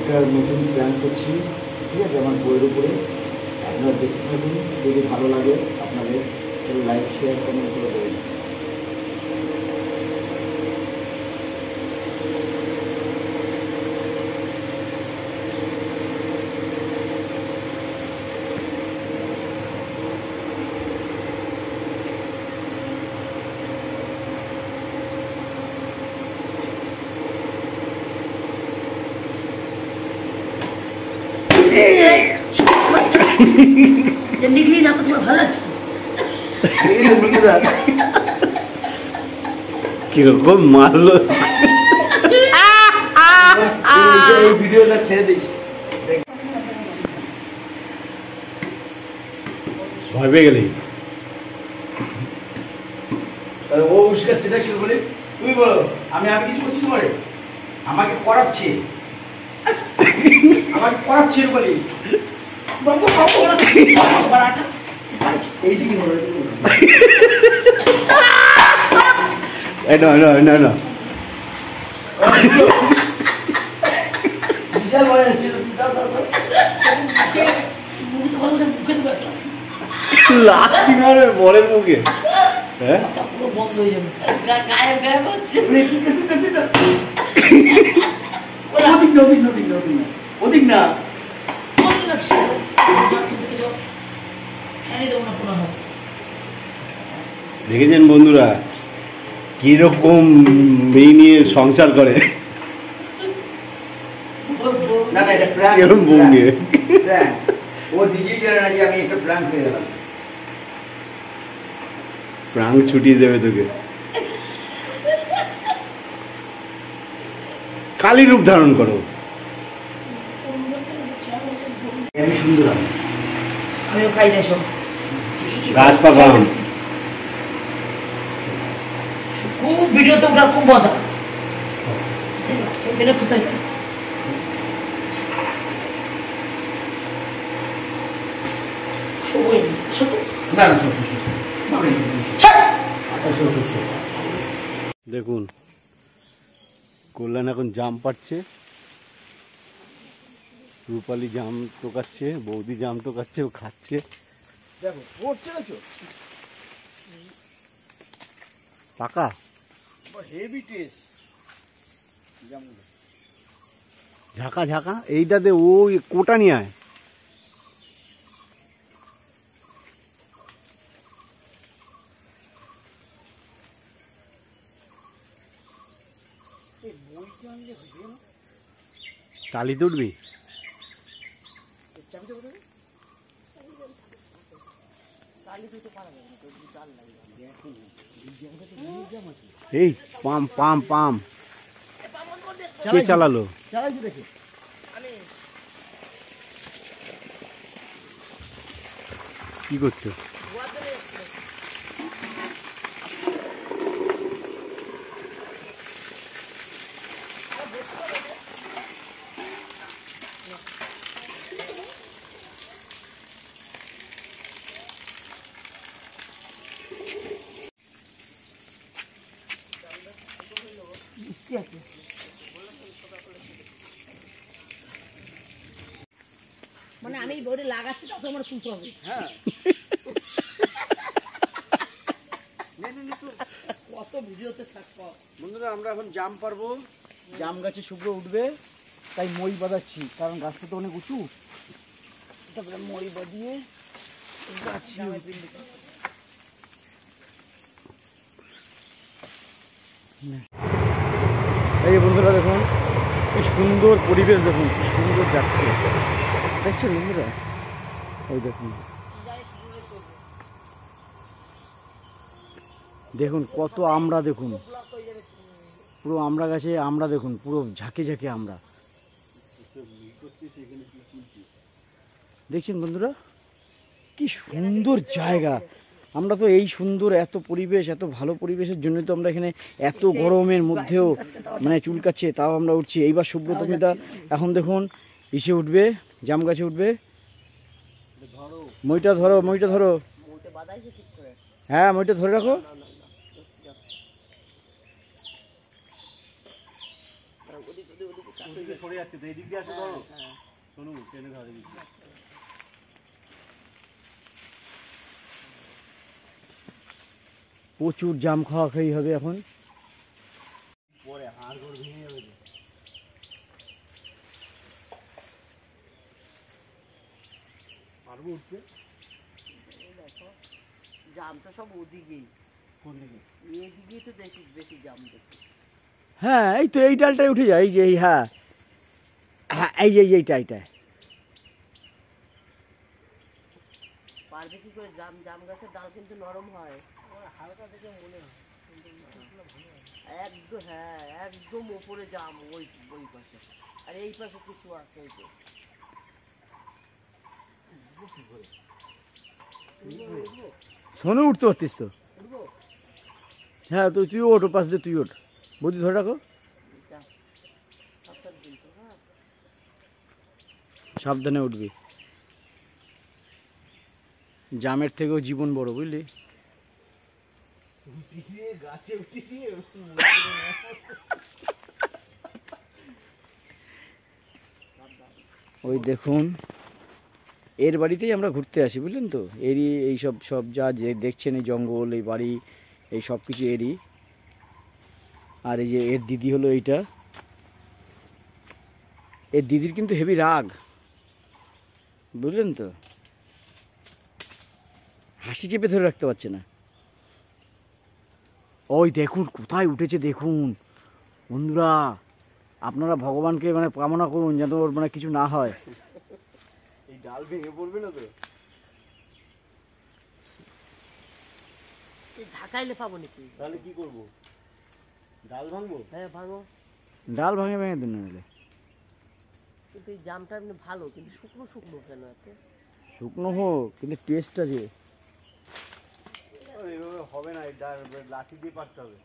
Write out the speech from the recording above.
একটা নতুন প্ল্যান করছি, ঠিক আছে, আমার বইয়ের উপরে। আপনারা দেখতে থাকুন, যদি ভালো লাগে আপনাদের লাইক শেয়ার কমেন্ট করে দেবেন। কিরকম মারলো ভিডিওটা ছেড়ে দিস, ভয় পেয়ে গেলি। ও উস্কাচ্ছে দেখ শুরু করে। তুমি বলো, আমি কিছু করছি তোমারে, আমাকে পড়াচ্ছে বলি এই যে কি হলো না বিশাল মনে হচ্ছে লাঠি মারে বলের মুখে। হ্যাঁ বন্ধ হয়ে যাবে, গায়ে হচ্ছে ওদিক না দেখেছেন বন্ধুরা কিরকম মেয়ে নিয়ে সংসার করে, কিরকম বউ নিয়ে। ও নিজেই জানে না যে আমি একটা প্ল্যান হয়ে গেলাম। প্রাণ ছুটিয়ে দেবে তোকে, কালী রূপ ধারণ করো। আমি সুন্দর, আমিও খাই না সব গাছ পাকা খুব ভিডিওতে ওটা খুব মজা। দেখুন কল্যাণ এখন জাম পাচ্ছে, রূপালী জাম টোকাচ্ছে, বৌদি জাম টোকাচ্ছে, ও খাচ্ছে। দেখো পড়ছে না, পাকা হেভি টেস্ট। ঝাঁকা ঝাঁকা এইটাতে ওই কোটা নিয়ে আয়। টালি তুটবি? এই পাম পাম পাম কে চালালো? কি করছো? মানে আমি বড় লাগাচ্ছি তো তোমার তুলতে হবে। হ্যাঁ কত ভিডিওতে সার্চ কর। বন্ধুরা আমরা এখন জাম পারবো, জাম গাছে শুভ্র উঠবে, তাই মই বাঁধাচ্ছি, কারণ গাছটা তো অনেক উঁচু। তারপরে মই বাঁধিয়ে এই বন্ধুরা দেখুন কি সুন্দর পরিবেশ, দেখুন কি সুন্দর যাচ্ছে, দেখছেন বন্ধুরা? এই দেখুন দেখুন কত আমরা, দেখুন পুরো আমরা গাছে আমরা, দেখুন পুরো ঝাঁকে ঝাঁকে আমরা, দেখছেন বন্ধুরা কি সুন্দর জায়গা। আমরা তো এই সুন্দর এত পরিবেশ, এত ভালো পরিবেশের জন্য তো আমরা এখানে এত গরমের মধ্যেও মানে চুলকাচ্ছে তাও আমরা উঠছি। এইবার সুব্রতমিতা এখন দেখুন ইসে উঠবে, জাম গাছে উঠবে। মইটা ধরো, মইটা ধরো, হ্যাঁ মইটা ধরে রাখো। সরে যাচ্ছে তো, এই দিক দিয়ে আসো ধরো। শোনো টেনে ধরে দিচ্ছি। প্রচুর জাম খাওয়া খাই হবে এখন। পরে হাড় ঘর ভেঙে যাবে তো। পারবো উঠতে? জাম তো সব ওদিকেই, কোন দিকে? এদিকেই তো দেখি বেশি জাম দেখি। হ্যাঁ এই তো এই ডালটাই উঠে যায়, এই যে এই, হ্যাঁ হ্যাঁ এই যে এইটা পারবে কি করে? জাম জাম গাছের ডাল কিন্তু নরম হয়, হালকা দেখে মনে হয়। একদম হ্যাঁ, একদম ওপরে জাম ওই ওই পাশে, আর এই পাশে কিছু আছে। এই যে শোনো উঠতে পারতিস তো। উঠবো? হ্যাঁ তো তুই ওঠ, ও পাশ দিয়ে তুই ওঠ, বৌদি ধরে রাখো, যা, সাবধান কিন্তু, হ্যাঁ। সাবধানে উঠবি। জামের থেকেও জীবন বড়, বুঝলি? গাছে উঠে দিয়ে ওই দেখুন, এর বাড়িতেই আমরা ঘুরতে আসি, বুঝলেন তো? এরই এইসব সব যা যে দেখছেন, এই জঙ্গল, এই বাড়ি, এই সব কিছু এরই। আর এই যে এর দিদি হলো এইটা, এর দিদির কিন্তু হেভি রাগ, বুঝলেন তো? হাসি চেপে ধরে রাখতে পারছে না। ওই দেখুন কোথায় উঠেছে, দেখুন বন্ধুরা, আপনারা ভগবানকে মানে কামনা করুন যেন ওর মানে কিছু না হয়। এই ডাল ভেঙে পড়বে না তো? এই ঢাকাইলে পাবো নাকি? তাহলে কি করবো? ডাল ভাঙবো? হ্যাঁ ভাঙো, ডাল ভেঙে দিন নাহলে। কিন্তু এই জামটা এমনি ভালো, কিন্তু শুকনো শুকনো কেন এত? শুকনো হোক কিন্তু টেস্ট আছে। এইভাবে হবে না, এই ডাল লাঠি দিয়ে পারতে হবে।